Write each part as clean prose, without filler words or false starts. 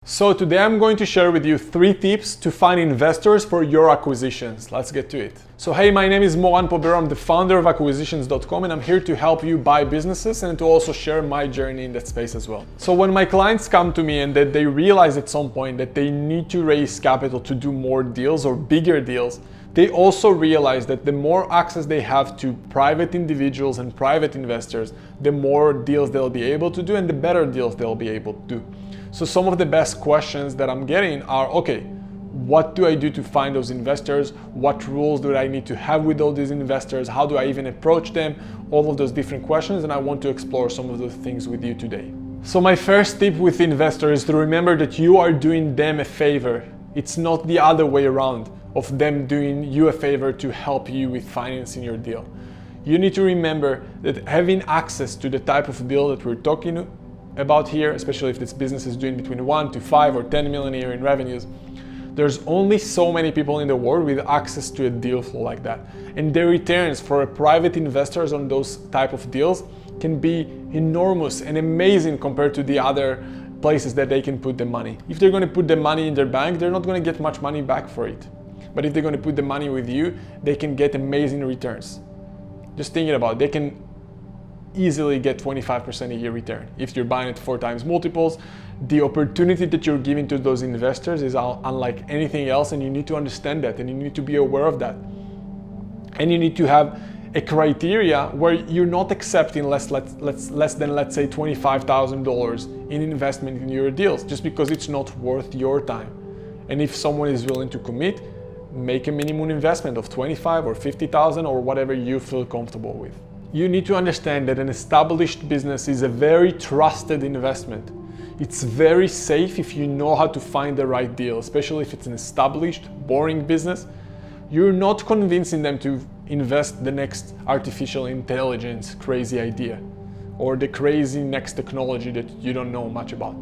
So today I'm going to share with you 3 tips to find investors for your acquisitions. Let's get to it. So hey, my name is Moran Pober. I'm the founder of Acquisitions.com and I'm here to help you buy businesses and to also share my journey in that space as well. So when my clients come to me and that they realize at some point that they need to raise capital to do more deals or bigger deals, they also realize that the more access they have to private individuals and private investors, the more deals they'll be able to do and the better deals they'll be able to do. So some of the best questions that I'm getting are, okay, what do I do to find those investors? What rules do I need to have with all these investors? How do I even approach them? All of those different questions, and I want to explore some of those things with you today. So my first tip with investors is to remember that you are doing them a favor. It's not the other way around of them doing you a favor to help you with financing your deal. You need to remember that having access to the type of deal that we're talking about here, especially if this business is doing between 1 to 5 or 10 million a year in revenues, there's only so many people in the world with access to a deal flow like that. And the returns for private investors on those type of deals can be enormous and amazing compared to the other places that they can put the money. If they're going to put the money in their bank, they're not going to get much money back for it. But if they're going to put the money with you, they can get amazing returns. Just thinking about it, they can easily get 25% a year return. If you're buying at 4 times multiples, the opportunity that you're giving to those investors is unlike anything else, and you need to understand that and you need to be aware of that. And you need to have a criteria where you're not accepting less than, let's say, $25,000 in investment in your deals just because it's not worth your time. And if someone is willing to commit, make a minimum investment of 25 or 50,000 or whatever you feel comfortable with. You need to understand that an established business is a very trusted investment. It's very safe if you know how to find the right deal, especially if it's an established, boring business. You're not convincing them to invest the next artificial intelligence crazy idea or the crazy next technology that you don't know much about.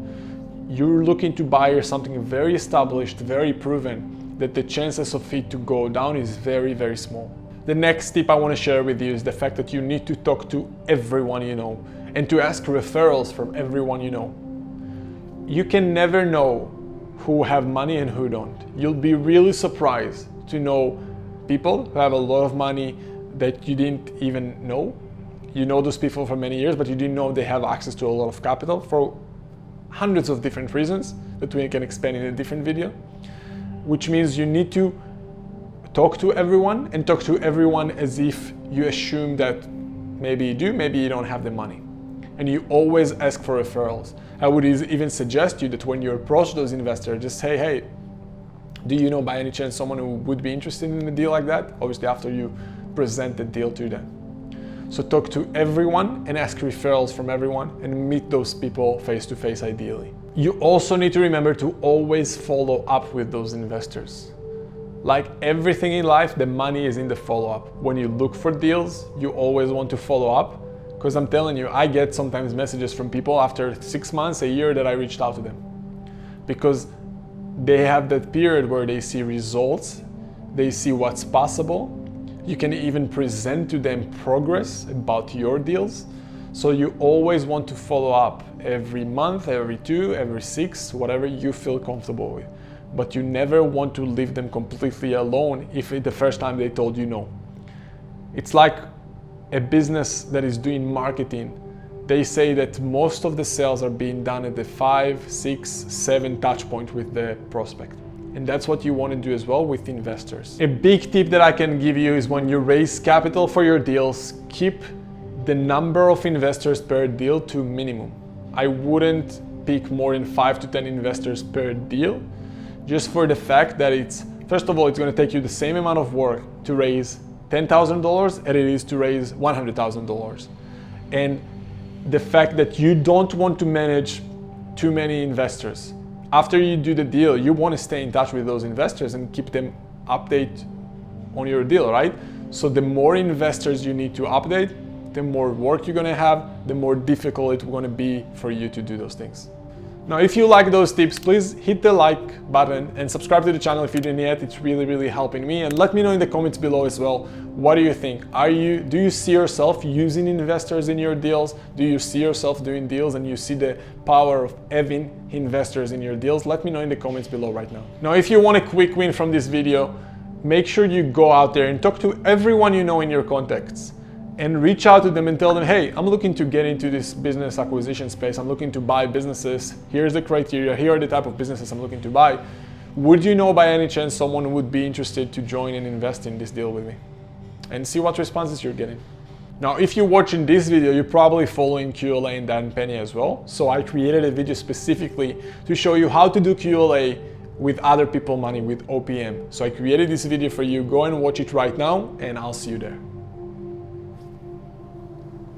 You're looking to buy something very established, very proven, that the chances of it to go down is very, very small. The next tip I want to share with you is the fact that you need to talk to everyone you know and to ask referrals from everyone you know. You can never know who have money and who don't. You'll be really surprised to know people who have a lot of money that you didn't even know. You know those people for many years, but you didn't know they have access to a lot of capital for hundreds of different reasons that we can expand in a different video, which means you need to talk to everyone and talk to everyone as if you assume that maybe you do, maybe you don't have the money. And you always ask for referrals. I would even suggest you that when you approach those investors, just say, hey, do you know by any chance someone who would be interested in a deal like that? Obviously after you present the deal to them. So talk to everyone and ask referrals from everyone and meet those people face to face ideally. You also need to remember to always follow up with those investors. Like everything in life, the money is in the follow-up. When you look for deals, you always want to follow up, because I'm telling you, I get sometimes messages from people after 6 months, a year that I reached out to them. Because they have that period where they see results, they see what's possible. You can even present to them progress about your deals. So you always want to follow up every month, every 2, every 6, whatever you feel comfortable with. But you never want to leave them completely alone if it's the first time they told you no. It's like a business that is doing marketing. They say that most of the sales are being done at the 5, 6, 7 touch point with the prospect. And that's what you want to do as well with investors. A big tip that I can give you is when you raise capital for your deals, keep the number of investors per deal to minimum. I wouldn't pick more than 5 to 10 investors per deal, just for the fact that first of all, it's going to take you the same amount of work to raise $10,000 as it is to raise $100,000. And the fact that you don't want to manage too many investors. After you do the deal, you want to stay in touch with those investors and keep them update on your deal, right? So the more investors you need to update, the more work you're going to have, the more difficult it's going to be for you to do those things. Now, if you like those tips, please hit the like button and subscribe to the channel if you didn't yet. It's really helping me. And let me know in the comments below as well, what do you think? Do you see yourself using investors in your deals? Do you see yourself doing deals and you see the power of having investors in your deals? Let me know in the comments below right now. Now, if you want a quick win from this video, make sure you go out there and talk to everyone you know in your contacts and reach out to them and tell them, hey, I'm looking to get into this business acquisition space. I'm looking to buy businesses. Here's the criteria. Here are the type of businesses I'm looking to buy. Would you know by any chance someone would be interested to join and invest in this deal with me? And see what responses you're getting. Now, if you're watching this video, you're probably following QLA and Dan Penny as well. So I created a video specifically to show you how to do QLA with other people money with OPM. So I created this video for you. Go and watch it right now and I'll see you there.